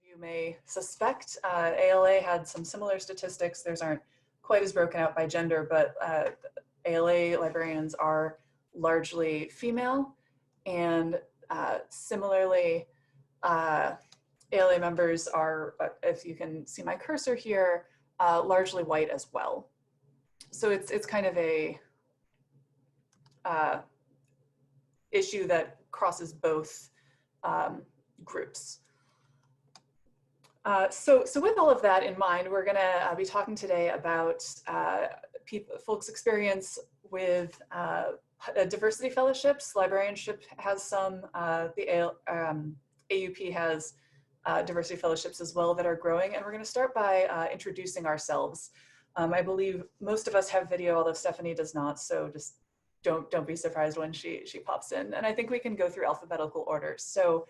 you may suspect, ALA had some similar statistics. Theirs aren't quite as broken out by gender, but ALA librarians are largely female, and similarly, ALA members are, if you can see my cursor here, largely white as well. So it's kind of a issue that crosses both groups. So with all of that in mind, we're gonna be talking today about folks' experience with diversity fellowships. Librarianship has some, the AUP has diversity fellowships as well that are growing, and we're gonna start by introducing ourselves. I believe most of us have video, although Stephanie does not, so just don't be surprised when she pops in. And I think we can go through alphabetical order. So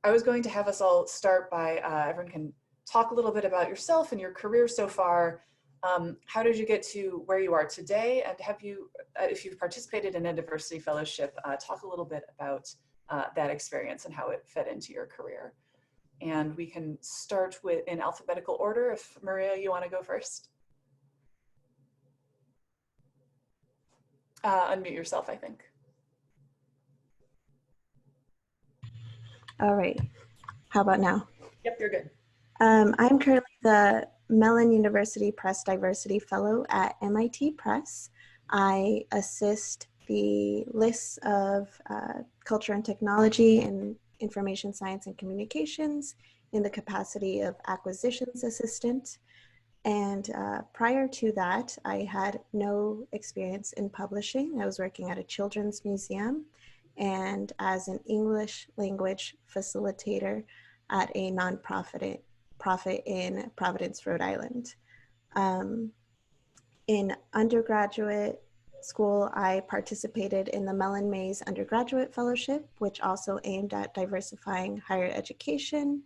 I was going to have us all start by, everyone can talk a little bit about yourself and your career so far. How did you get to where you are today? And have you, if you've participated in a diversity fellowship, talk a little bit about that experience and how it fed into your career. And we can start with in alphabetical order. If Maria, you want to go first. Unmute yourself, I think. All right. How about now? Yep, you're good. I'm currently the Mellon University Press Diversity Fellow at MIT Press. I assist the lists of culture and technology and information science and communications in the capacity of acquisitions assistant. And prior to that, I had no experience in publishing. I was working at a children's museum and as an English language facilitator at a nonprofit in Providence, Rhode Island. In undergraduate school, I participated in the Mellon Mays Undergraduate Fellowship, which also aimed at diversifying higher education.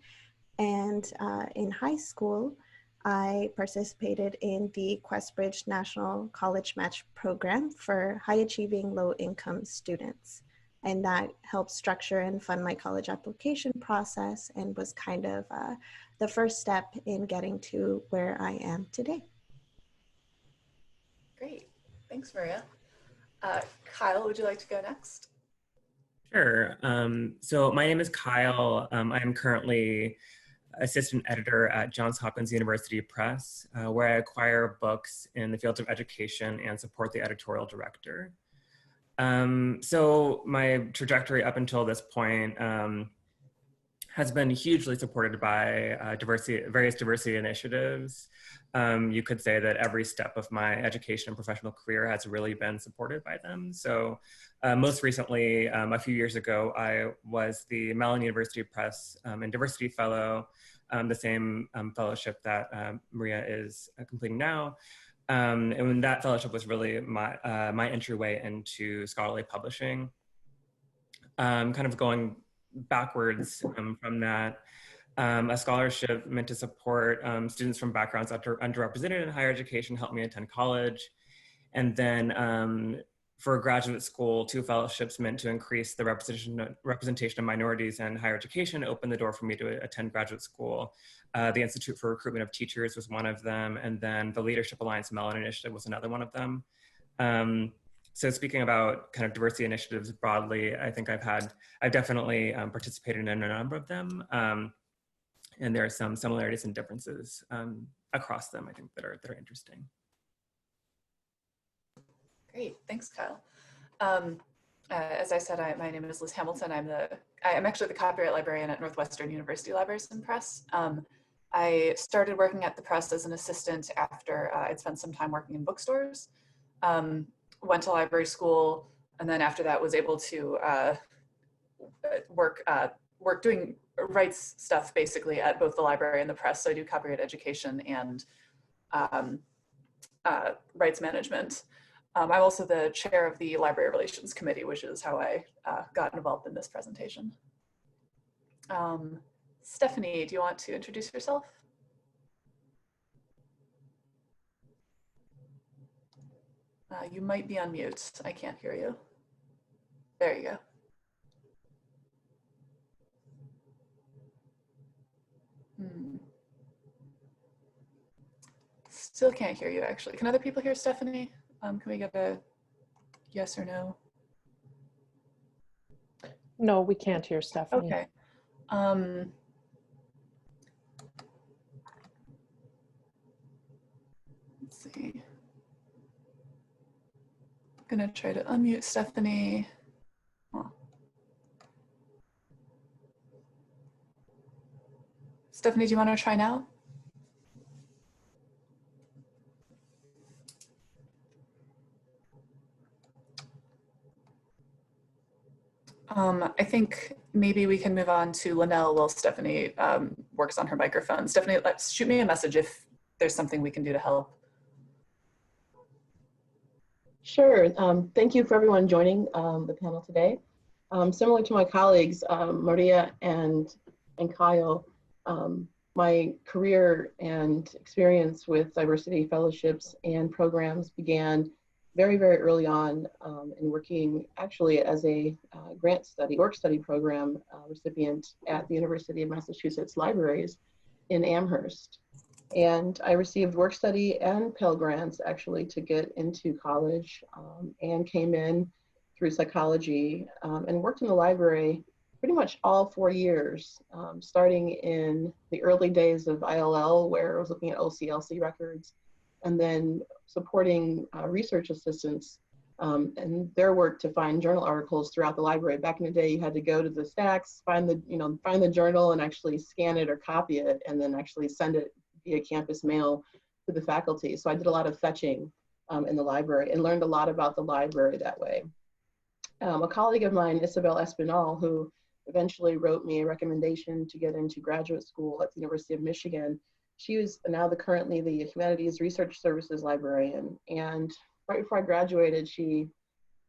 And in high school, I participated in the Questbridge National College Match Program for high achieving low income students. And that helped structure and fund my college application process and was kind of the first step in getting to where I am today. Great, thanks Maria. Kyle, would you like to go next? Sure, so my name is Kyle. I am currently assistant editor at Johns Hopkins University Press, where I acquire books in the fields of education and support the editorial director. So my trajectory up until this point has been hugely supported by various diversity initiatives. You could say that every step of my education and professional career has really been supported by them. So most recently, a few years ago, I was the Mellon University Press and Diversity Fellow, the same fellowship that Maria is completing now. And when that fellowship was really my entryway into scholarly publishing. Kind of going backwards from that, a scholarship meant to support students from backgrounds underrepresented in higher education, helped me attend college. And then for graduate school, 2 fellowships meant to increase the representation of minorities in higher education, opened the door for me to attend graduate school. The Institute for Recruitment of Teachers was one of them, and then the Leadership Alliance Mellon Initiative was another one of them. So speaking about kind of diversity initiatives broadly, I think I've definitely participated in a number of them. And there are some similarities and differences across them, I think, that are interesting. Great, thanks, Kyle. As I said, my name is Liz Hamilton. I'm actually the copyright librarian at Northwestern University Libraries and Press. I started working at the press as an assistant after I'd spent some time working in bookstores. Went to library school, and then after that was able to work doing rights stuff basically at both the library and the press. So I do copyright education and rights management. I'm also the chair of the Library Relations Committee, which is how I got involved in this presentation. Stephanie, do you want to introduce yourself? You might be on mute. I can't hear you. There you go. Still can't hear you, actually. Can other people hear Stephanie? Can we get a yes or no? No, we can't hear Stephanie. Okay. Let's see. I'm gonna try to unmute Stephanie. Oh. Stephanie, do you want to try now? I think maybe we can move on to Lanell while Stephanie works on her microphone. Stephanie, shoot me a message if there's something we can do to help. Sure. Thank you for everyone joining the panel today. Similar to my colleagues, Maria and Kyle, my career and experience with diversity fellowships and programs began very, very early on in working actually as a work study program recipient at the University of Massachusetts Libraries in Amherst. And I received work study and Pell Grants actually to get into college and came in through psychology and worked in the library pretty much all 4 years, starting in the early days of ILL where I was looking at OCLC records and then supporting research assistants and their work to find journal articles throughout the library. Back in the day, you had to go to the stacks, find the journal and actually scan it or copy it and then actually send it via campus mail to the faculty. So I did a lot of fetching in the library and learned a lot about the library that way. A colleague of mine, Isabel Espinal, who eventually wrote me a recommendation to get into graduate school at the University of Michigan. She is now currently the Humanities Research Services librarian. And right before I graduated, she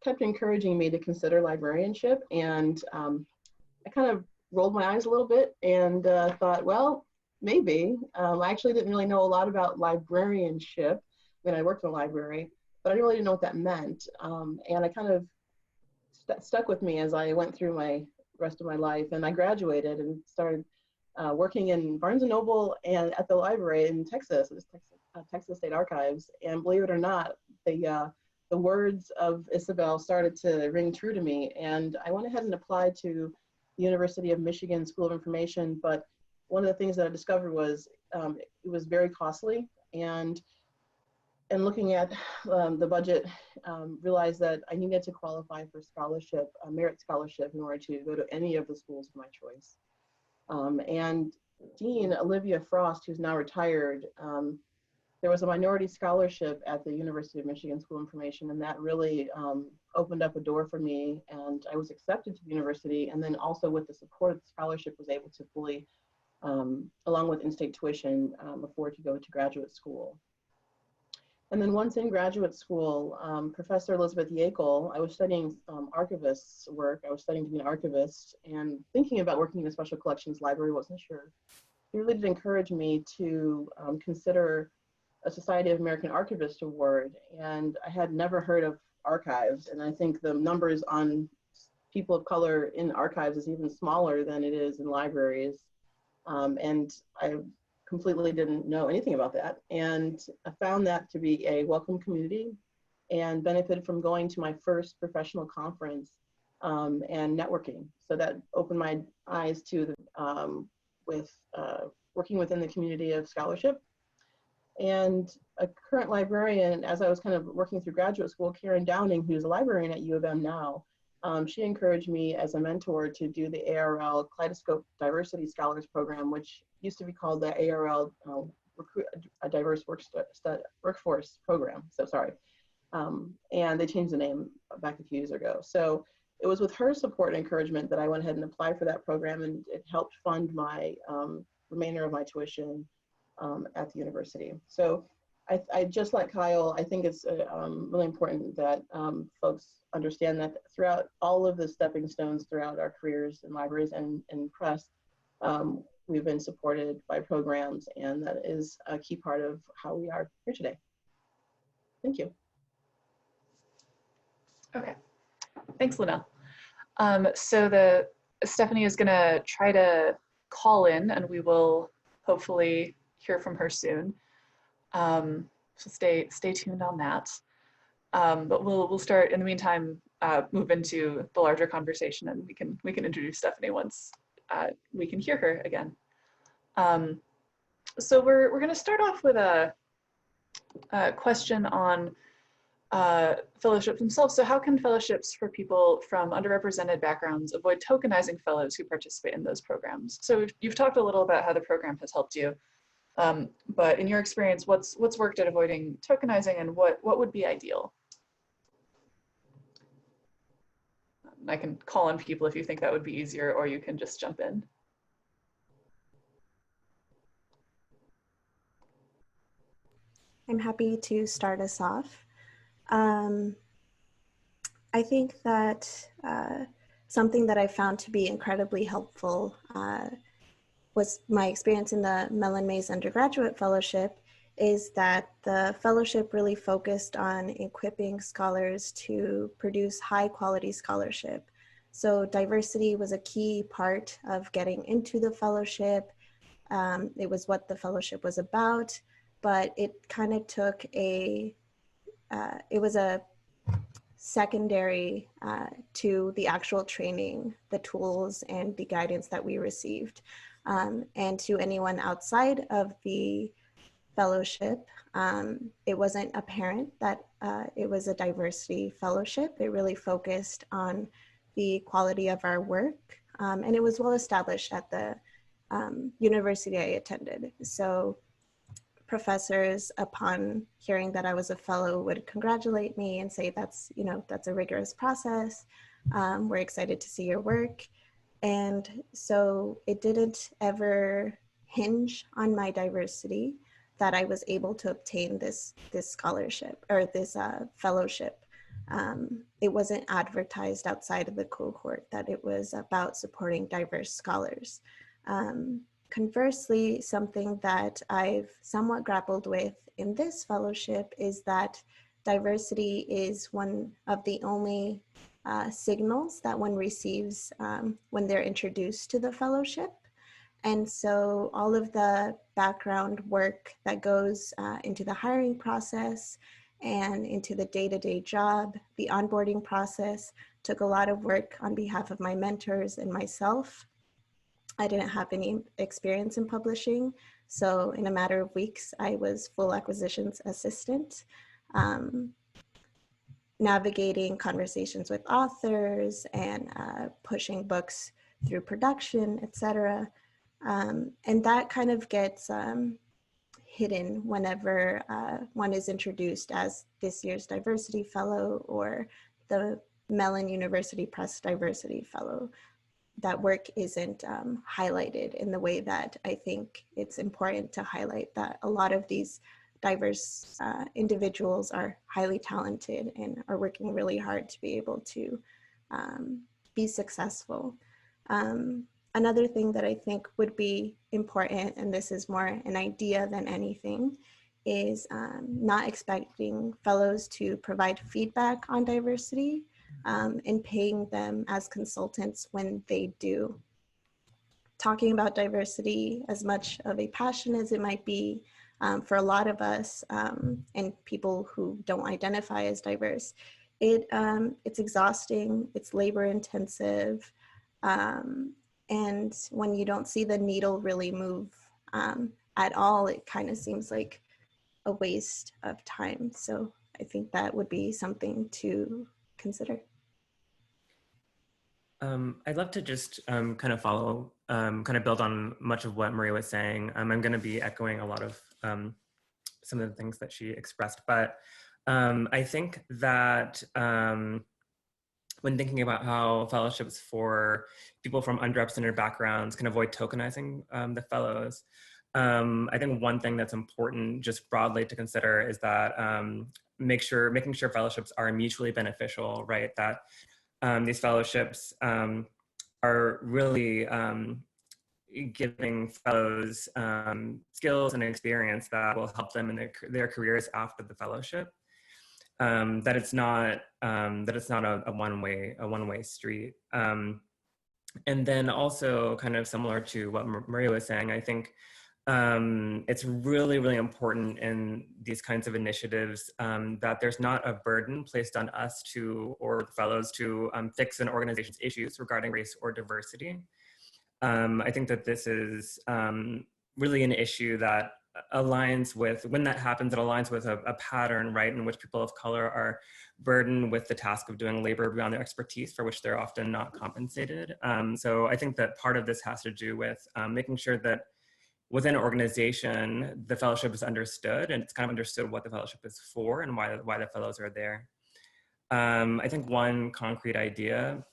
kept encouraging me to consider librarianship. And I kind of rolled my eyes a little bit and thought, well, maybe. I actually didn't really know a lot about librarianship when I worked in a library, but I really didn't know what that meant. And I kind of stuck with me as I went through my rest of my life. And I graduated and started working in Barnes & Noble and at the library in Texas, Texas State Archives. And believe it or not, the words of Isabel started to ring true to me. And I went ahead and applied to the University of Michigan School of Information. But one of the things that I discovered was it was very costly. And looking at the budget, realized that I needed to qualify for scholarship, a merit scholarship, in order to go to any of the schools of my choice. And Dean Olivia Frost, who's now retired, there was a minority scholarship at the University of Michigan School of Information, and that really opened up a door for me, and I was accepted to the university, and then also with the support of the scholarship was able to fully, along with in-state tuition, afford to go to graduate school. And then once in graduate school, Professor Elizabeth Yackel, I was studying archivist's work. I was studying to be an archivist and thinking about working in a special collections library, wasn't sure. He really did encourage me to consider a Society of American Archivists Award. And I had never heard of archives. And I think the numbers on people of color in archives is even smaller than it is in libraries. And I completely didn't know anything about that. And I found that to be a welcome community and benefited from going to my first professional conference and networking. So that opened my eyes to working within the community of scholarship. And a current librarian, as I was kind of working through graduate school, Karen Downing, who's a librarian at U of M now, she encouraged me as a mentor to do the ARL Kaleidoscope Diversity Scholars Program, which used to be called the ARL a Diverse Workforce Program. So sorry. And they changed the name back a few years ago. So it was with her support and encouragement that I went ahead and applied for that program, and it helped fund my remainder of my tuition at the university. So I just like Kyle, I think it's really important that folks understand that throughout all of the stepping stones throughout our careers in libraries and press, we've been supported by programs, and that is a key part of how we are here today. Thank you. Okay, thanks, Lanell. So Stephanie is gonna try to call in, and we will hopefully hear from her soon. So stay tuned on that. But we'll start in the meantime, move into the larger conversation, and we can introduce Stephanie once we can hear her again. So we're going to start off with a question on fellowships themselves. So how can fellowships for people from underrepresented backgrounds avoid tokenizing fellows who participate in those programs? So you've talked a little about how the program has helped you, but in your experience, what's worked at avoiding tokenizing, and what would be ideal? I can call on people if you think that would be easier, or you can just jump in. I'm happy to start us off. I think that something that I found to be incredibly helpful was my experience in the Mellon Mays Undergraduate Fellowship, is that the fellowship really focused on equipping scholars to produce high quality scholarship. So diversity was a key part of getting into the fellowship. It was what the fellowship was about, but it kind of took it was a secondary to the actual training, the tools and the guidance that we received. And to anyone outside of the fellowship, it wasn't apparent that it was a diversity fellowship. It really focused on the quality of our work, and it was well established at the university I attended. So professors, upon hearing that I was a fellow, would congratulate me and say, that's a rigorous process. We're excited to see your work. And so it didn't ever hinge on my diversity that I was able to obtain this scholarship or this fellowship. It wasn't advertised outside of the cohort that it was about supporting diverse scholars. Conversely, something that I've somewhat grappled with in this fellowship is that diversity is one of the only signals that one receives when they're introduced to the fellowship. And so all of the background work that goes into the hiring process and into the day-to-day job, the onboarding process, took a lot of work on behalf of my mentors and myself. I didn't have any experience in publishing, so in a matter of weeks, I was full acquisitions assistant, navigating conversations with authors and pushing books through production, etc. And that kind of gets hidden whenever one is introduced as this year's Diversity Fellow or the Mellon University Press Diversity Fellow. That work isn't highlighted in the way that I think it's important to highlight, that a lot of these diverse individuals are highly talented and are working really hard to be able to be successful. Another thing that I think would be important, and this is more an idea than anything, is not expecting fellows to provide feedback on diversity and paying them as consultants when they do. Talking about diversity, as much of a passion as it might be for a lot of us and people who don't identify as diverse, it's exhausting, it's labor intensive, and when you don't see the needle really move at all, it kind of seems like a waste of time. So I think that would be something to consider. I'd love to just kind of follow, kind of build on much of what Maria was saying. I'm going to be echoing a lot of some of the things that she expressed, but I think that when thinking about how fellowships for people from underrepresented backgrounds can avoid tokenizing the fellows, I think one thing that's important just broadly to consider is that making sure fellowships are mutually beneficial, right? That these fellowships are really giving fellows skills and experience that will help them in their careers after the fellowship. That it's not a one-way street. And then also kind of similar to what Maria was saying, I think it's really, really important in these kinds of initiatives that there's not a burden placed on us or fellows to fix an organization's issues regarding race or diversity. I think that this is really an issue that aligns with, when that happens, it aligns with a pattern, right, in which people of color are burdened with the task of doing labor beyond their expertise, for which they're often not compensated. So I think that part of this has to do with making sure that within an organization, the fellowship is understood, and it's kind of understood what the fellowship is for and why the fellows are there. I think one concrete idea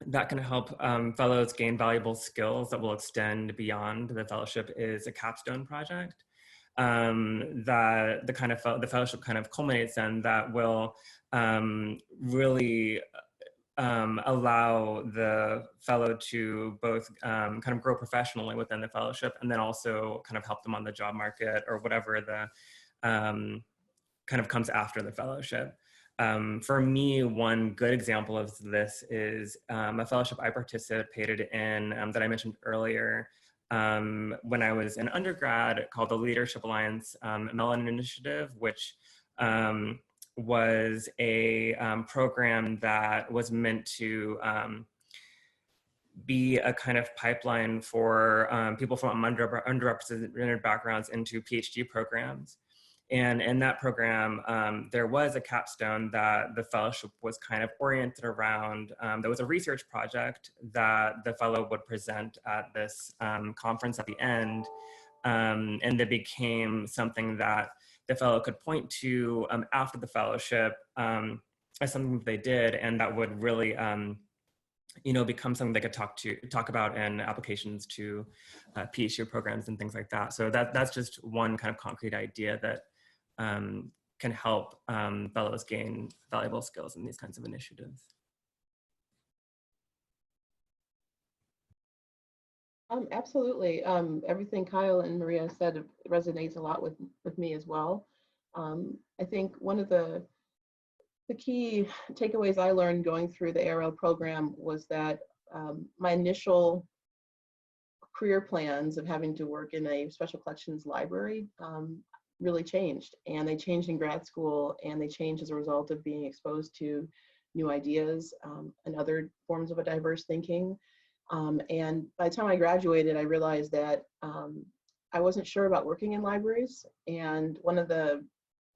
that can help fellows gain valuable skills that will extend beyond the fellowship is a capstone project that the fellowship kind of culminates in, that will really allow the fellow to both kind of grow professionally within the fellowship, and then also kind of help them on the job market or whatever the kind of comes after the fellowship. For me, one good example of this is a fellowship I participated in that I mentioned earlier when I was an undergrad, called the Leadership Alliance Mellon Initiative, which was a program that was meant to be a kind of pipeline for people from underrepresented backgrounds into PhD programs. And in that program, there was a capstone that the fellowship was kind of oriented around. There was a research project that the fellow would present at this conference at the end, and that became something that the fellow could point to after the fellowship as something that they did, and that would really become something they could talk about in applications to PhD programs and things like that. So that's just one kind of concrete idea that can help fellows gain valuable skills in these kinds of initiatives. Absolutely. Everything Kyle and Maria said resonates a lot with me as well. I think one of the key takeaways I learned going through the ARL program was that my initial career plans of having to work in a special collections library really changed, and they changed in grad school, and they changed as a result of being exposed to new ideas and other forms of a diverse thinking. And by the time I graduated, I realized that I wasn't sure about working in libraries. And one of the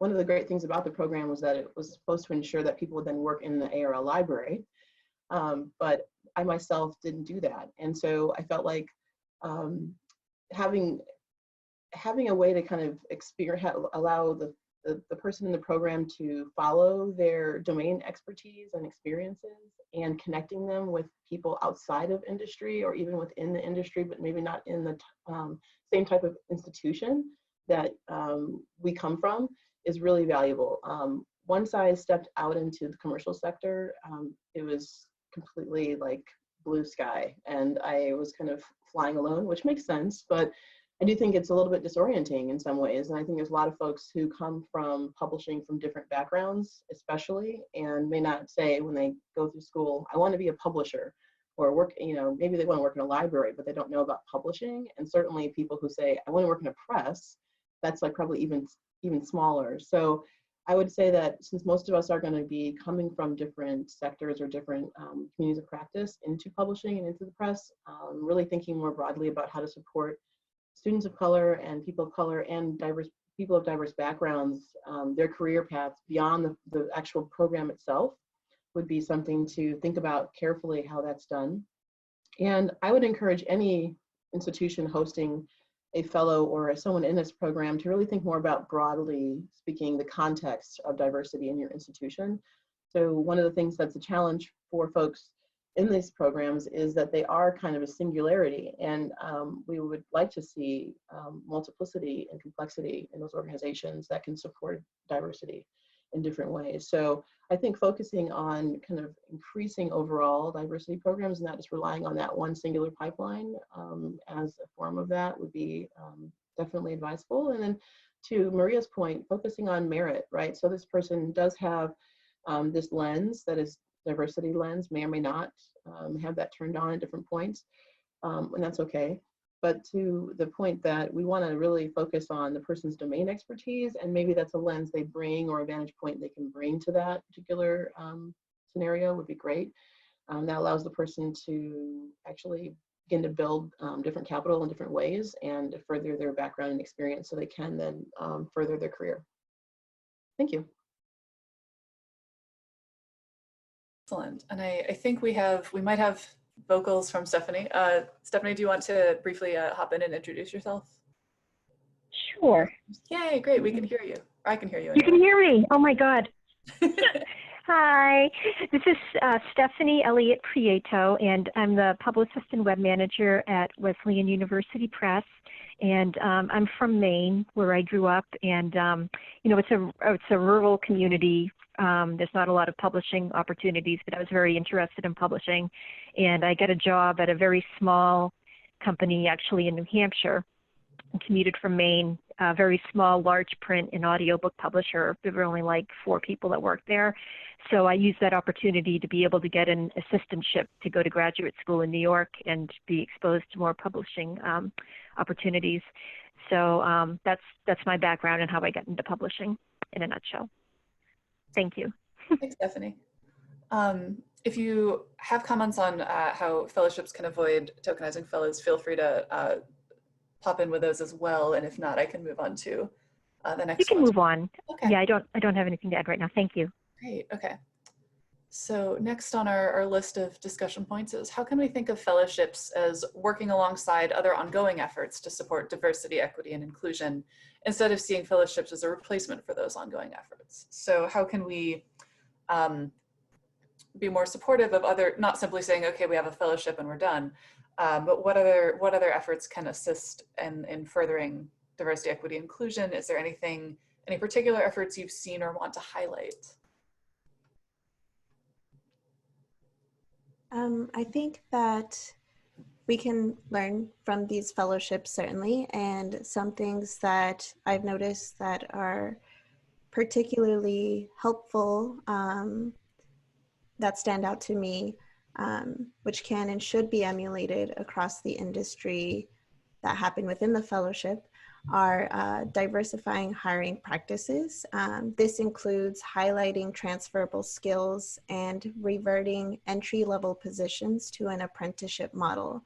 great things about the program was that it was supposed to ensure that people would then work in the ARL library. But I myself didn't do that. And so I felt like having a way to kind of allow the person in the program to follow their domain expertise and experiences, and connecting them with people outside of industry or even within the industry, but maybe not in the same type of institution that we come from, is really valuable. Once I stepped out into the commercial sector, it was completely like blue sky, and I was kind of flying alone, which makes sense, but I do think it's a little bit disorienting in some ways. And I think there's a lot of folks who come from publishing from different backgrounds, especially, and may not say when they go through school, I want to be a publisher, or work, maybe they want to work in a library, but they don't know about publishing. And certainly people who say, I want to work in a press, that's like probably even smaller. So I would say that since most of us are going to be coming from different sectors or different communities of practice into publishing and into the press, really thinking more broadly about how to support students of color and people of color and people of diverse backgrounds, their career paths beyond the actual program itself, would be something to think about carefully how that's done. And I would encourage any institution hosting a fellow or someone in this program to really think more about, broadly speaking, the context of diversity in your institution. So one of the things that's a challenge for folks in these programs is that they are kind of a singularity, and we would like to see multiplicity and complexity in those organizations that can support diversity in different ways. So I think focusing on kind of increasing overall diversity programs, not just relying on that one singular pipeline as a form of that, would be definitely advisable. And then to Maria's point, focusing on merit, right? So this person does have this lens that is diversity lens, may or may not have that turned on at different points, and that's okay. but to the point that we want to really focus on the person's domain expertise, and maybe that's a lens they bring or a vantage point they can bring to that particular scenario would be great. That allows the person to actually begin to build different capital in different ways and further their background and experience so they can then further their career. Thank you. Excellent. And I think we might have vocals from Stephanie. Stephanie, do you want to briefly hop in and introduce yourself? Sure. Yay, great. We can hear you. Or I can hear you. You can hear me. Oh my God. Hi, this is Stephanie Elliott Prieto, and I'm the publicist and web manager at Wesleyan University Press. And I'm from Maine, where I grew up, and you know, it's a rural community. There's not a lot of publishing opportunities, but I was very interested in publishing, and I got a job at a very small company, actually in New Hampshire, and commuted from Maine. A very small, large print and audiobook publisher. There were only like 4 people that worked there. So I used that opportunity to be able to get an assistantship to go to graduate school in New York and be exposed to more publishing opportunities. So that's my background and how I got into publishing in a nutshell. Thank you. Thanks, Stephanie. If you have comments on how fellowships can avoid tokenizing fellows, feel free to pop in with those as well, and if not, I can move on to the next one. You can move on. Okay. Yeah, I don't have anything to add right now. Thank you. Great. Okay. So next on our list of discussion points is how can we think of fellowships as working alongside other ongoing efforts to support diversity, equity, and inclusion, instead of seeing fellowships as a replacement for those ongoing efforts? So how can we be more supportive of other, not simply saying, okay, we have a fellowship and we're done, but what other efforts can assist in furthering diversity, equity, inclusion? Is there any particular efforts you've seen or want to highlight? I think that we can learn from these fellowships, certainly, and some things that I've noticed that are particularly helpful that stand out to me, which can and should be emulated across the industry that happen within the fellowship, are diversifying hiring practices. This includes highlighting transferable skills and reverting entry-level positions to an apprenticeship model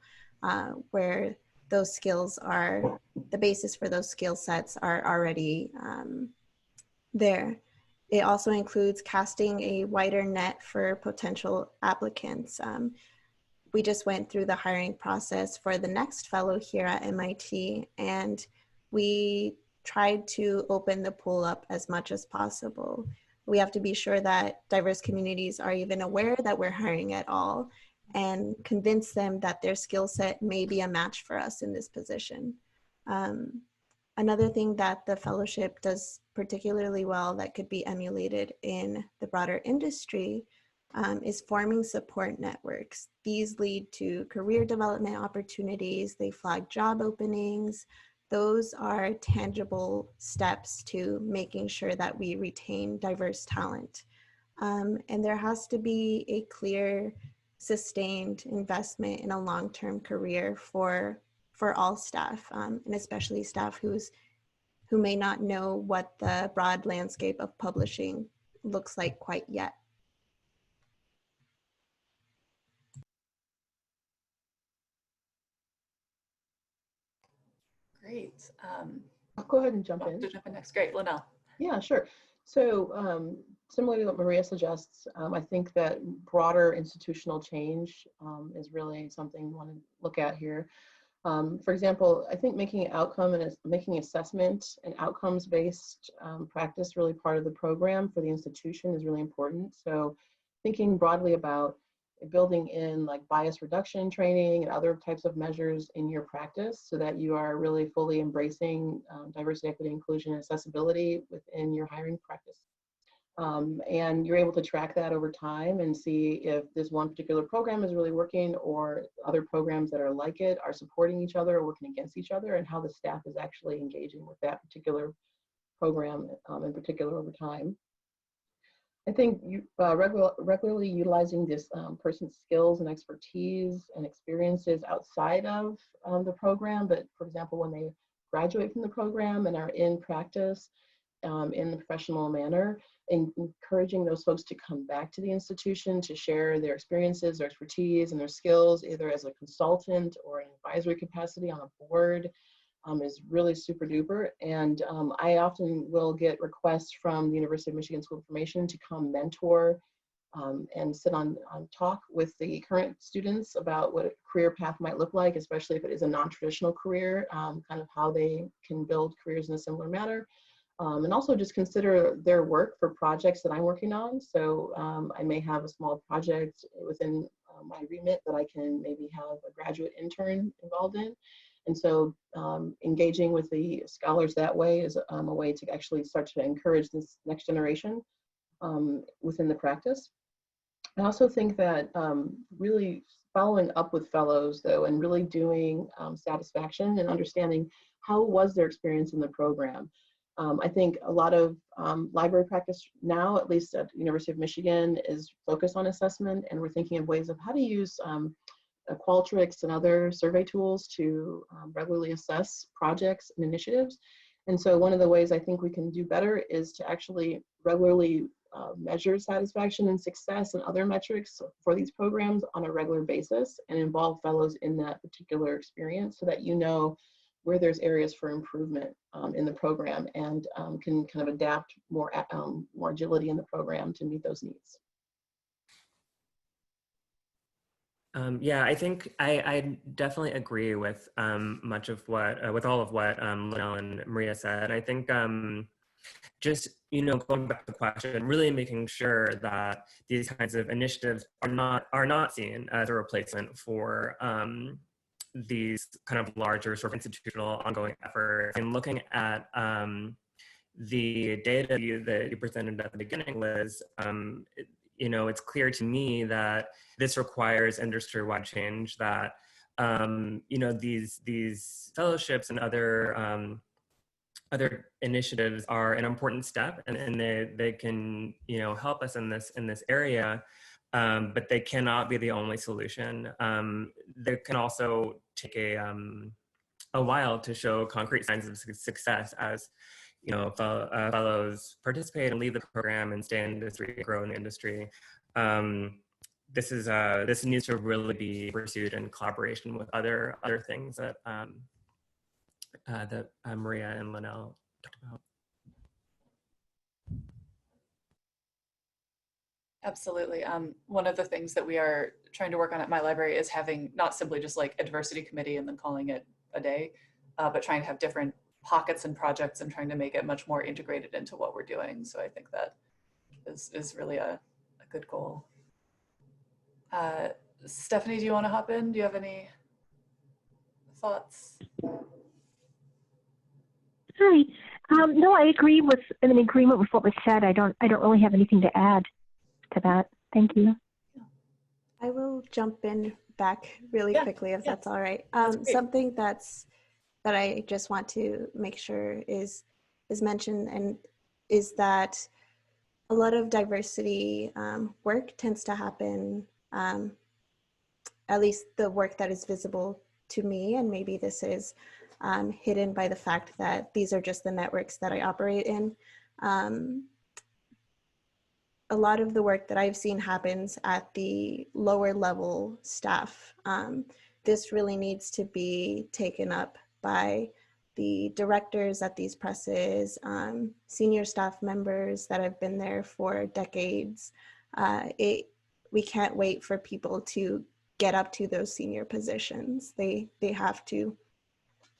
where those skills are, the basis for those skill sets are already there. It also includes casting a wider net for potential applicants. We just went through the hiring process for the next fellow here at MIT, and we tried to open the pool up as much as possible. We have to be sure that diverse communities are even aware that we're hiring at all and convince them that their skill set may be a match for us in this position. Another thing that the fellowship does particularly well that could be emulated in the broader industry is forming support networks. These lead to career development opportunities, they flag job openings. Those are tangible steps to making sure that we retain diverse talent. And there has to be a clear, sustained investment in a long-term career for all staff, and especially staff who may not know what the broad landscape of publishing looks like quite yet. Great. I'll go ahead and jump in. To jump in next. Great, Lanell. Yeah, sure. So similarly to what Maria suggests, I think that broader institutional change is really something we want to look at here. For example, I think making assessment and outcomes-based practice really part of the program for the institution is really important. So thinking broadly about building in like bias reduction training and other types of measures in your practice so that you are really fully embracing diversity, equity, inclusion, and accessibility within your hiring practice. And you're able to track that over time and see if this one particular program is really working or other programs that are like it are supporting each other or working against each other, and how the staff is actually engaging with that particular program in particular over time. I think regularly utilizing this person's skills and expertise and experiences outside of the program, but for example, when they graduate from the program and are in practice in the professional manner, and encouraging those folks to come back to the institution to share their experiences, their expertise, and their skills, either as a consultant or an advisory capacity on a board, is really super duper. And I often will get requests from the University of Michigan School of Information to come mentor and sit on talk with the current students about what a career path might look like, especially if it is a non-traditional career, kind of how they can build careers in a similar manner. And also just consider their work for projects that I'm working on. So I may have a small project within my remit that I can maybe have a graduate intern involved in. And so engaging with the scholars that way is a way to actually start to encourage this next generation within the practice. I also think that really following up with fellows though, and really doing satisfaction and understanding how was their experience in the program. I think a lot of library practice now, at least at the University of Michigan, is focused on assessment, and we're thinking of ways of how to use Qualtrics and other survey tools to regularly assess projects and initiatives. And so one of the ways I think we can do better is to actually regularly measure satisfaction and success and other metrics for these programs on a regular basis and involve fellows in that particular experience so that you know where there's areas for improvement in the program and can kind of adapt more agility in the program to meet those needs. Yeah, I think I definitely agree with much of what, with all of what Lanell and Maria said. I think just, going back to the question, really making sure that these kinds of initiatives are not seen as a replacement for these kind of larger sort of institutional ongoing efforts, and looking at the data that you presented at the beginning, Liz. It's clear to me that this requires industry-wide change, that these fellowships and other initiatives are an important step, and they can help us in this area, but they cannot be the only solution. They can also take a while to show concrete signs of success as fellows participate and leave the program and stay in industry, grow in the industry. This needs to really be pursued in collaboration with other things that Maria and Lanell talked about. Absolutely. One of the things that we are trying to work on at my library is having not simply just like a diversity committee and then calling it a day, but trying to have different pockets and projects and trying to make it much more integrated into what we're doing. So I think that is really a good goal. Stephanie, do you want to hop in? Do you have any thoughts? Hi. No, I'm in agreement with what was said. I don't really have anything to add to that. Thank you. I will jump in back really quickly if that's all right. Something that I just want to make sure is mentioned, and is that a lot of diversity work tends to happen, at least the work that is visible to me, and maybe this is hidden by the fact that these are just the networks that I operate in. A lot of the work that I've seen happens at the lower level staff. This really needs to be taken up by the directors at these presses, senior staff members that have been there for decades. We can't wait for people to get up to those senior positions. They have to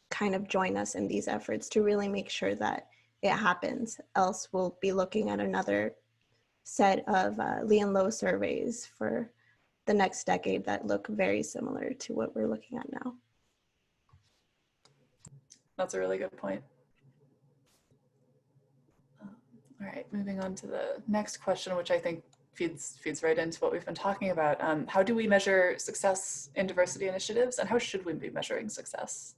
kind of join us in these efforts to really make sure that it happens. Else we'll be looking at another set of Lee and Low surveys for the next decade that look very similar to what we're looking at now. That's a really good point. All right, moving on to the next question, which I think feeds right into what we've been talking about. How do we measure success in diversity initiatives, and how should we be measuring success?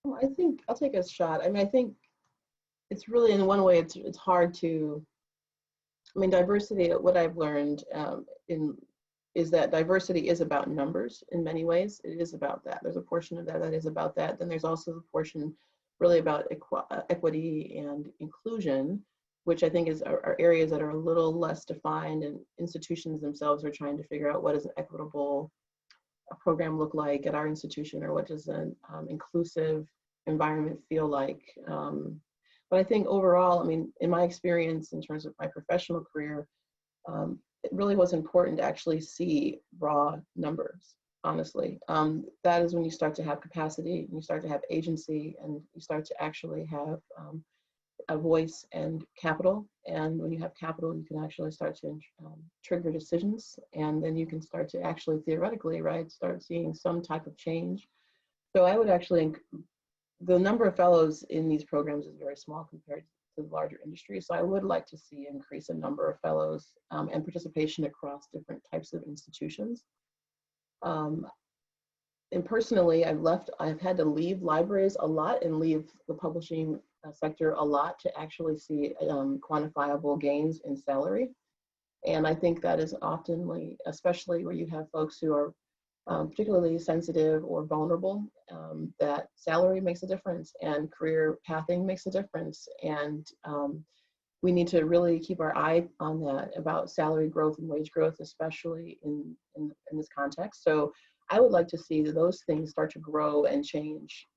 Well, I think I'll take a shot. I mean, I think it's really, in one way, it's hard to, I mean, diversity, what I've learned is that diversity is about numbers in many ways. It is about that. There's a portion of that that is about that. Then there's also the portion really about equity and inclusion, which I think are areas that are a little less defined, and institutions themselves are trying to figure out what does an equitable program look like at our institution, or what does an inclusive environment feel like. But I think overall, I mean, in my experience in terms of my professional career, it really was important to actually see raw numbers, honestly. That is when you start to have capacity, and you start to have agency, and you start to actually have a voice and capital. And when you have capital, you can actually start to trigger decisions, and then you can start to actually theoretically, right, start seeing some type of change. So I would actually, the number of fellows in these programs is very small compared to the larger industry. So I would like to see increase in number of fellows and participation across different types of institutions. And personally, I've had to leave libraries a lot and leave the publishing sector a lot to actually see quantifiable gains in salary. And I think that is often, especially where you have folks who are particularly sensitive or vulnerable, that salary makes a difference, and career pathing makes a difference. And we need to really keep our eye on that, about salary growth and wage growth, especially in this context. So I would like to see those things start to grow and change,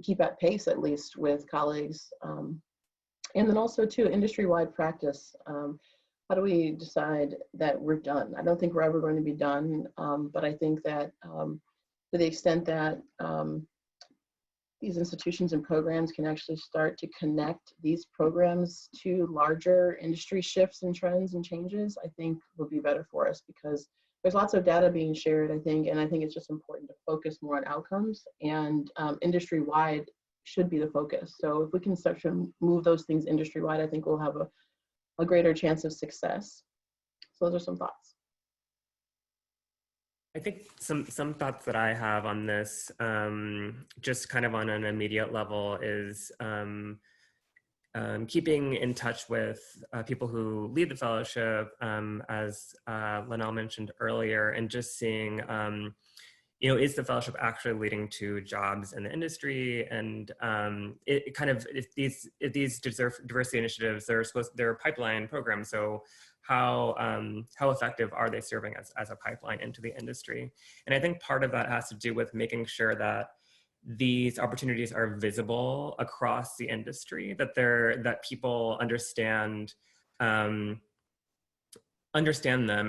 keep at pace at least with colleagues. And then also too, industry-wide practice. How do we decide that we're done? I don't think we're ever going to be done, but I think that to the extent that these institutions and programs can actually start to connect these programs to larger industry shifts and trends and changes, I think will be better for us, because there's lots of data being shared, I think, and I think it's just important to focus more on outcomes, and industry-wide should be the focus. So if we can start to move those things industry-wide, I think we'll have a greater chance of success. So those are some thoughts. I think some thoughts that I have on this, just kind of on an immediate level, is keeping in touch with people who lead the fellowship, as Lanell mentioned earlier, and just seeing, is the fellowship actually leading to jobs in the industry? And it kind of, if these diversity initiatives, they're pipeline programs, so how effective are they serving as a pipeline into the industry? And I think part of that has to do with making sure that these opportunities are visible across the industry, that people understand them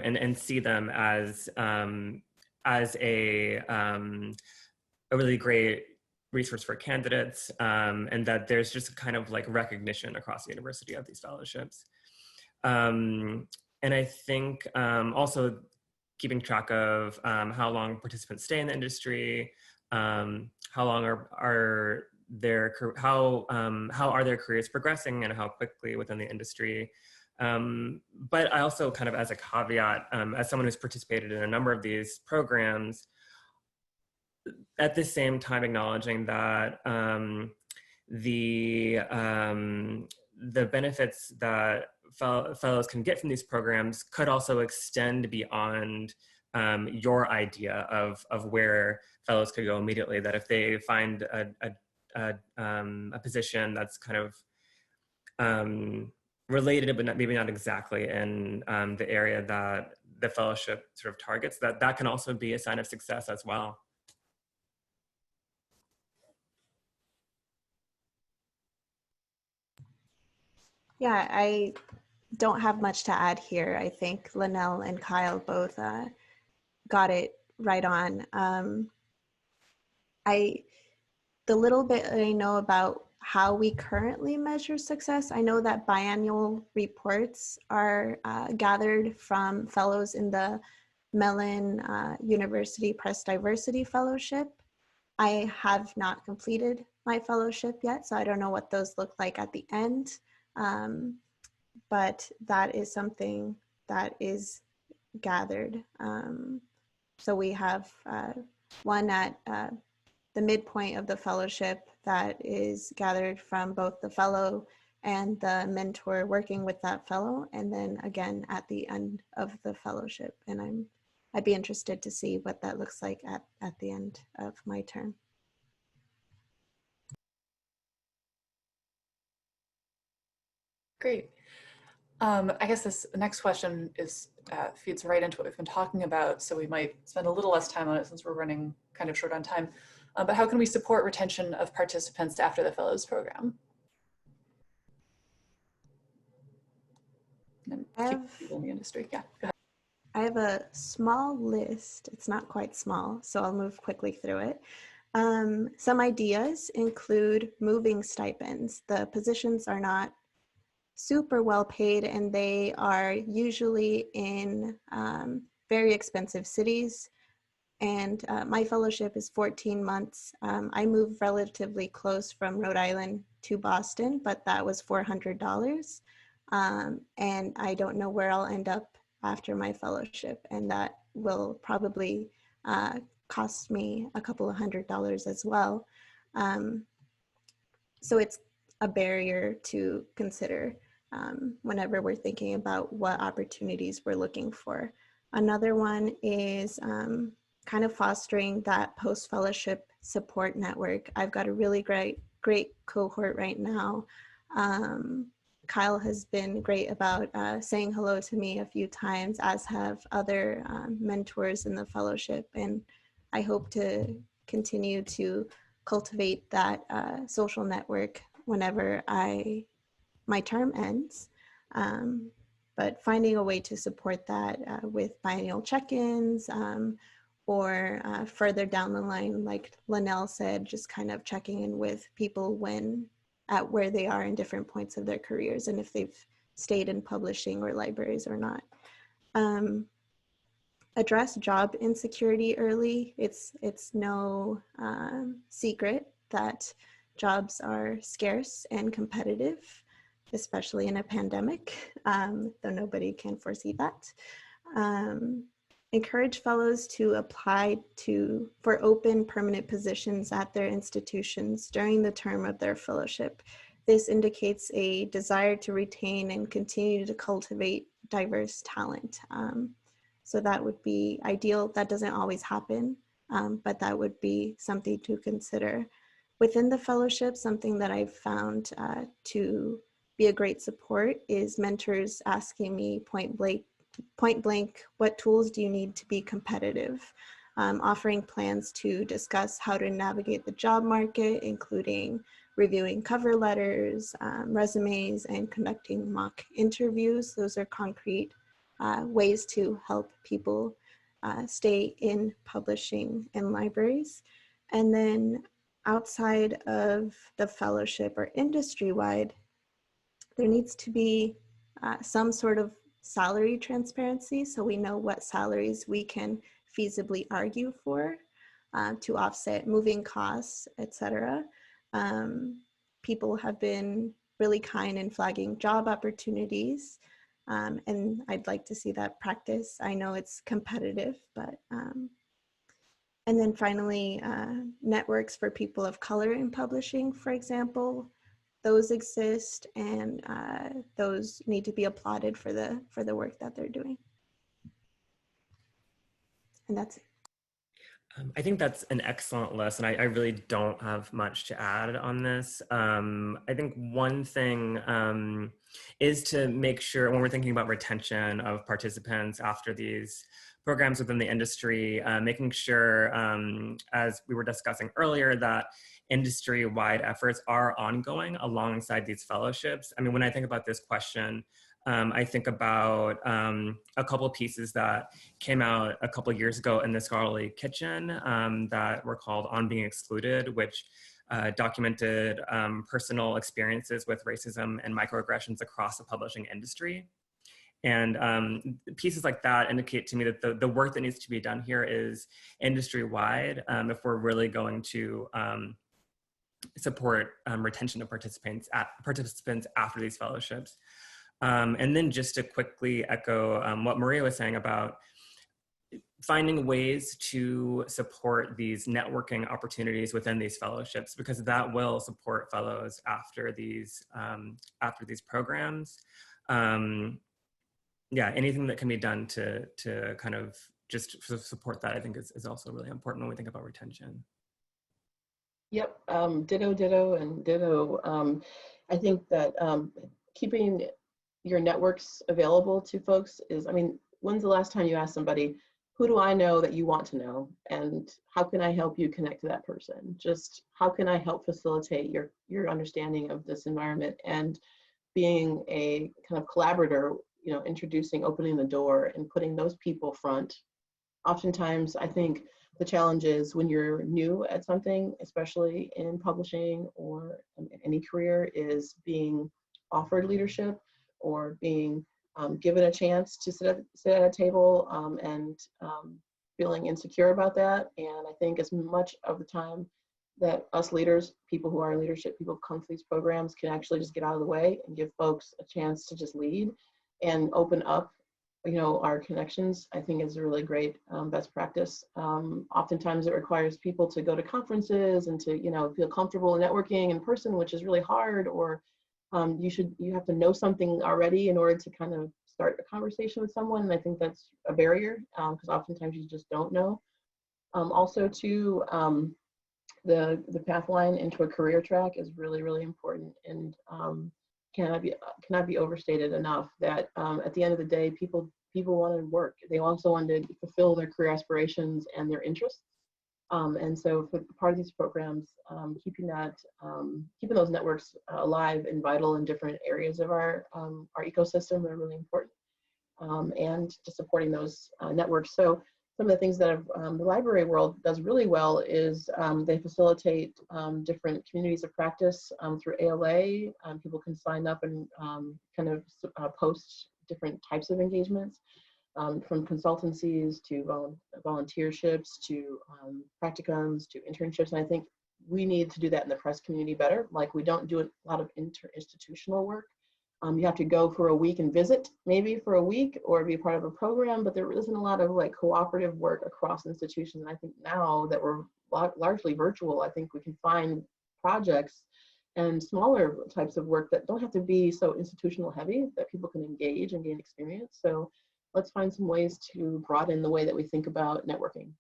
and see them as a really great resource for candidates, and that there's just kind of like recognition across the university of these fellowships. And I think also keeping track of how long participants stay in the industry, how long are their careers progressing, and how quickly within the industry. But I also kind of, as a caveat, as someone who's participated in a number of these programs, at the same time acknowledging that the benefits that fellows can get from these programs could also extend beyond your idea of where fellows could go immediately. That if they find a position that's kind of related, but maybe not exactly in the area that the fellowship sort of targets, that can also be a sign of success as well. Yeah, I don't have much to add here. I think Lanell and Kyle both got it right on. The little bit I know about how we currently measure success, I know that biannual reports are gathered from fellows in the Mellon University Press Diversity Fellowship. I have not completed my fellowship yet, so I don't know what those look like at the end. But that is something that is gathered. So we have one at the midpoint of the fellowship that is gathered from both the fellow and the mentor working with that fellow, and then again at the end of the fellowship. And I'd be interested to see what that looks like at the end of my term. Great. I guess this next question is feeds right into what we've been talking about, so we might spend a little less time on it since we're running kind of short on time. But how can we support retention of participants after the fellows program? And keep people in the industry. Yeah, go ahead. I have a small list. It's not quite small, so I'll move quickly through it. Some ideas include moving stipends. The positions are not super well paid, and they are usually in very expensive cities. And my fellowship is 14 months. I moved relatively close from Rhode Island to Boston, but that was $400. And I don't know where I'll end up after my fellowship, and that will probably cost me a couple of $100s as well. So it's a barrier to consider whenever we're thinking about what opportunities we're looking for. Another one is kind of fostering that post-fellowship support network. I've got a really great cohort right now. Kyle has been great about saying hello to me a few times, as have other mentors in the fellowship. And I hope to continue to cultivate that social network whenever my term ends. But finding a way to support that with biennial check-ins or further down the line, like Lanell said, just kind of checking in with people at where they are in different points of their careers and if they've stayed in publishing or libraries or not. Address job insecurity early. It's no secret that jobs are scarce and competitive, especially in a pandemic, though nobody can foresee that. Encourage fellows to apply for open permanent positions at their institutions during the term of their fellowship. This indicates a desire to retain and continue to cultivate diverse talent. So that would be ideal. That doesn't always happen, but that would be something to consider. Within the fellowship, something that I've found to be a great support is mentors asking me point blank, what tools do you need to be competitive? Offering plans to discuss how to navigate the job market, including reviewing cover letters, resumes, and conducting mock interviews. Those are concrete ways to help people stay in publishing and libraries. And then outside of the fellowship or industry-wide, there needs to be some sort of salary transparency, so we know what salaries we can feasibly argue for to offset moving costs, etc. People have been really kind in flagging job opportunities, and I'd like to see that practice. I know it's competitive, but and then finally, networks for people of color in publishing, for example. Those exist, and those need to be applauded for the work that they're doing. And that's it. I think that's an excellent list, and I really don't have much to add on this. I think one thing is to make sure when we're thinking about retention of participants after these programs within the industry, making sure, as we were discussing earlier, that industry-wide efforts are ongoing alongside these fellowships. I mean, when I think about this question, I think about a couple of pieces that came out a couple of years ago in the Scholarly Kitchen that were called On Being Excluded, which documented personal experiences with racism and microaggressions across the publishing industry. And pieces like that indicate to me that the work that needs to be done here is industry-wide if we're really going to support retention of participants after these fellowships. And then just to quickly echo what Maria was saying about finding ways to support these networking opportunities within these fellowships, because that will support fellows after these programs. Yeah, anything that can be done to kind of just support that, I think is also really important when we think about retention. Yep, ditto, and ditto. I think that keeping your networks available to folks is, I mean, when's the last time you asked somebody, who do I know that you want to know? And how can I help you connect to that person? Just how can I help facilitate your understanding of this environment, and being a kind of collaborator, you know, introducing, opening the door and putting those people front. Oftentimes, I think the challenge is when you're new at something, especially in publishing or in any career, is being offered leadership or being given a chance to sit at a table and feeling insecure about that. And I think as much of the time that us leaders, people who are in leadership, people who come to these programs, can actually just get out of the way and give folks a chance to just lead and open up, you know, our connections, I think is a really great best practice. Oftentimes it requires people to go to conferences and to, you know, feel comfortable networking in person, which is really hard, or you have to know something already in order to kind of start a conversation with someone. And I think that's a barrier because oftentimes you just don't know. Also too, the path line into a career track is really, really important, and cannot be overstated enough that at the end of the day, people want to work. They also want to fulfill their career aspirations and their interests. And so for part of these programs, keeping those networks alive and vital in different areas of our ecosystem are really important, and just supporting those networks. So some of the things that the library world does really well is they facilitate different communities of practice through ALA. People can sign up and kind of post different types of engagements, from consultancies to volunteerships to practicums to internships. And I think we need to do that in the press community better. Like, we don't do a lot of interinstitutional work. You have to go for a week and visit, maybe for a week, or be part of a program, but there isn't a lot of like cooperative work across institutions. And I think now that we're largely virtual, I think we can find projects and smaller types of work that don't have to be so institutional heavy, that people can engage and gain experience. So let's find some ways to broaden the way that we think about networking.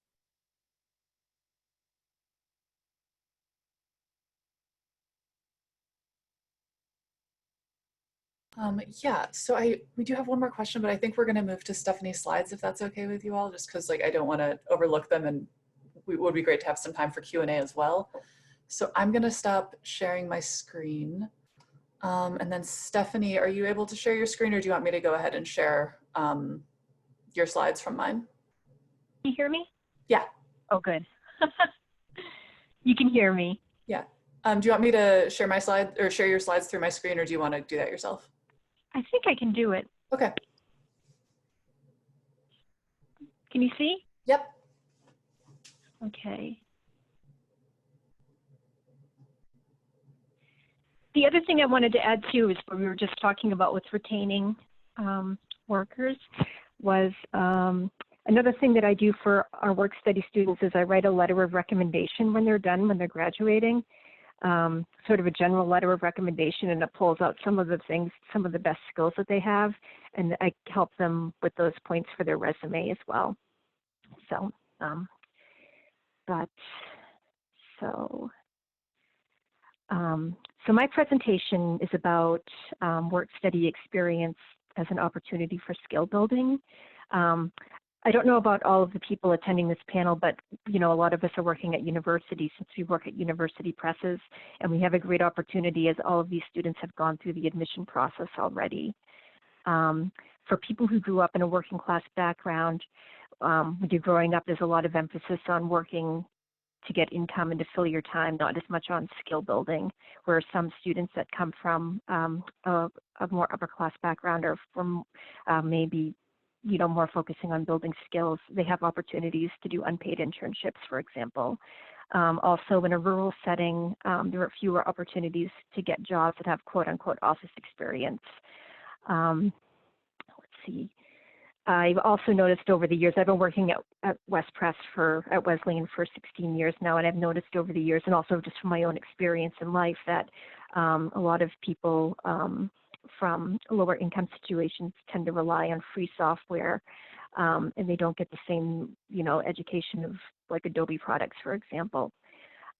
Yeah, so we do have one more question, but I think we're going to move to Stephanie's slides, if that's okay with you all, just because like I don't want to overlook them, and it would be great to have some time for Q&A as well. So I'm going to stop sharing my screen. And then Stephanie, are you able to share your screen, or do you want me to go ahead and share your slides from mine? Can you hear me? Yeah. Oh, good. You can hear me. Yeah. Do you want me to share my slide or share your slides through my screen, or do you want to do that yourself? I think I can do it. Okay. Can you see? Yep. Okay. The other thing I wanted to add too is when we were just talking about what's retaining workers was another thing that I do for our work study students is I write a letter of recommendation when they're done, when they're graduating, sort of a general letter of recommendation, and it pulls out some of the things, some of the best skills that they have, and I help them with those points for their resume as well. So, so my presentation is about work study experience as an opportunity for skill building. I don't know about all of the people attending this panel, but you know, a lot of us are working at universities, since we work at university presses, and we have a great opportunity as all of these students have gone through the admission process already. For people who grew up in a working class background, when you're growing up, there's a lot of emphasis on working to get income and to fill your time, not as much on skill building, where some students that come from a more upper class background or from maybe, you know, more focusing on building skills, they have opportunities to do unpaid internships, for example. Also in a rural setting, there are fewer opportunities to get jobs that have quote unquote office experience. Let's see. I've also noticed over the years, I've been working at at Wesleyan for 16 years now, and I've noticed over the years, and also just from my own experience in life, that a lot of people from lower income situations tend to rely on free software, and they don't get the same, education of like Adobe products, for example.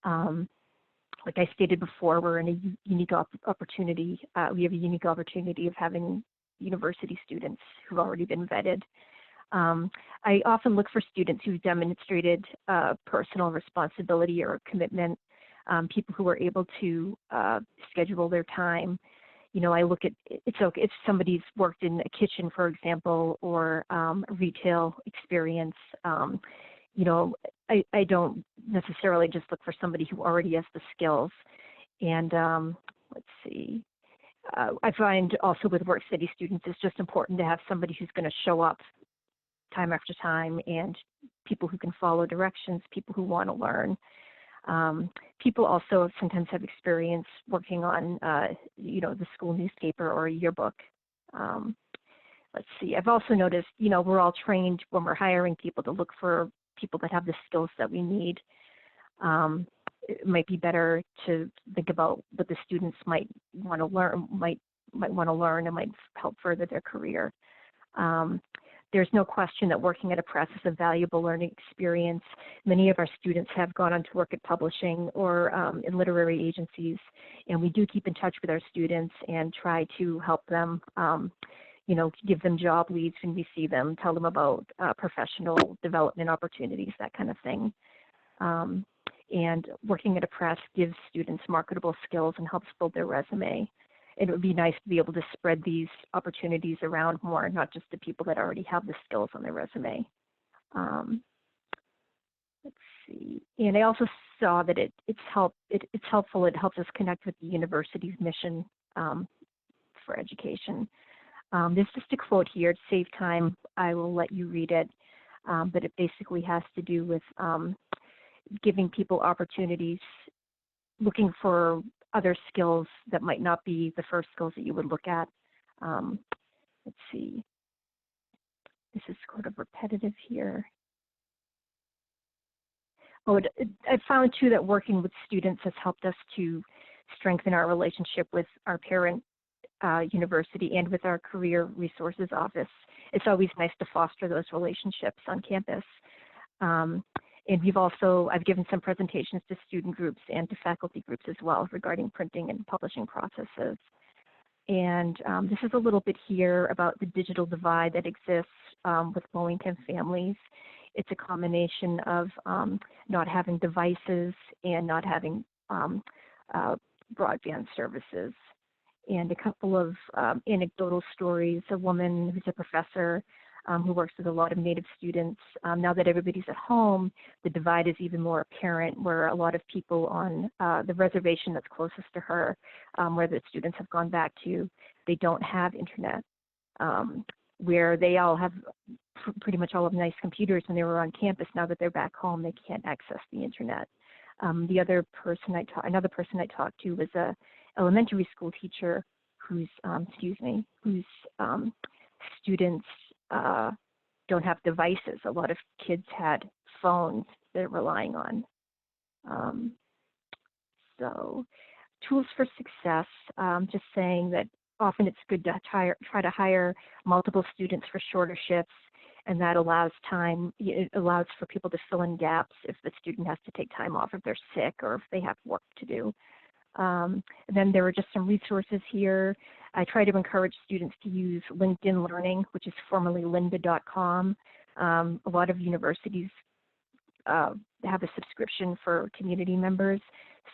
Like I stated before, we're in a unique opportunity. We have a unique opportunity of having university students who've already been vetted. I often look for students who've demonstrated personal responsibility or commitment, people who are able to schedule their time. I look at, it's okay if somebody's worked in a kitchen, for example, or a retail experience. I don't necessarily just look for somebody who already has the skills. And let's see. I find also with work study students, it's just important to have somebody who's going to show up time after time, and people who can follow directions, people who want to learn. People also sometimes have experience working on, the school newspaper or a yearbook. Let's see. I've also noticed, we're all trained when we're hiring people to look for people that have the skills that we need. It might be better to think about what the students might want to learn, might want to learn, and might help further their career. There's no question that working at a press is a valuable learning experience. Many of our students have gone on to work at publishing or in literary agencies, and we do keep in touch with our students and try to help them, give them job leads when we see them, tell them about professional development opportunities, that kind of thing. And working at a press gives students marketable skills and helps build their resume. It would be nice to be able to spread these opportunities around more, not just to people that already have the skills on their resume. Let's see. And I also saw that it's helpful. It helps us connect with the university's mission for education. There's just a quote here. To save time, I will let you read it. But it basically has to do with giving people opportunities, looking for other skills that might not be the first skills that you would look at. Let's see. This is sort of repetitive here. Oh, I found too that working with students has helped us to strengthen our relationship with our parent university and with our career resources office. It's always nice to foster those relationships on campus. And I've given some presentations to student groups and to faculty groups as well regarding printing and publishing processes. And this is a little bit here about the digital divide that exists with low-income families. It's a combination of not having devices and not having broadband services. And a couple of anecdotal stories. A woman who's a professor who works with a lot of Native students. Now that everybody's at home, the divide is even more apparent, where a lot of people on the reservation that's closest to her, where the students have gone back to, they don't have internet. Where they all have pretty much all of nice computers when they were on campus, now that they're back home, they can't access the internet. Another person I talked to was a elementary school teacher whose students don't have devices. A lot of kids had phones they're relying on. So tools for success, just saying that often it's good to try to hire multiple students for shorter shifts, and that allows time, it allows for people to fill in gaps if the student has to take time off, if they're sick or if they have work to do. And then there are just some resources here. I try to encourage students to use LinkedIn Learning, which is formerly lynda.com. A lot of universities have a subscription for community members.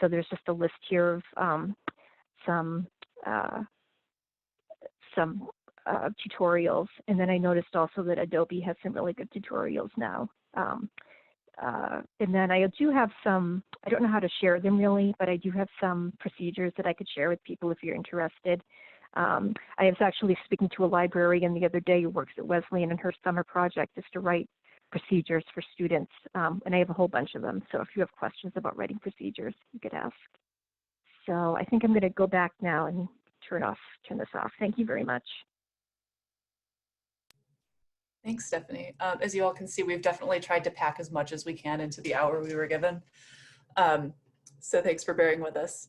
So there's just a list here of some tutorials. And then I noticed also that Adobe has some really good tutorials now. And then I do have some, I don't know how to share them really, but I do have some procedures that I could share with people if you're interested. I was actually speaking to a librarian the other day who works at Wesleyan, and her summer project is to write procedures for students. And I have a whole bunch of them. So if you have questions about writing procedures, you could ask. So I think I'm going to go back now and turn this off. Thank you very much. Thanks, Stephanie. As you all can see, we've definitely tried to pack as much as we can into the hour we were given. So thanks for bearing with us.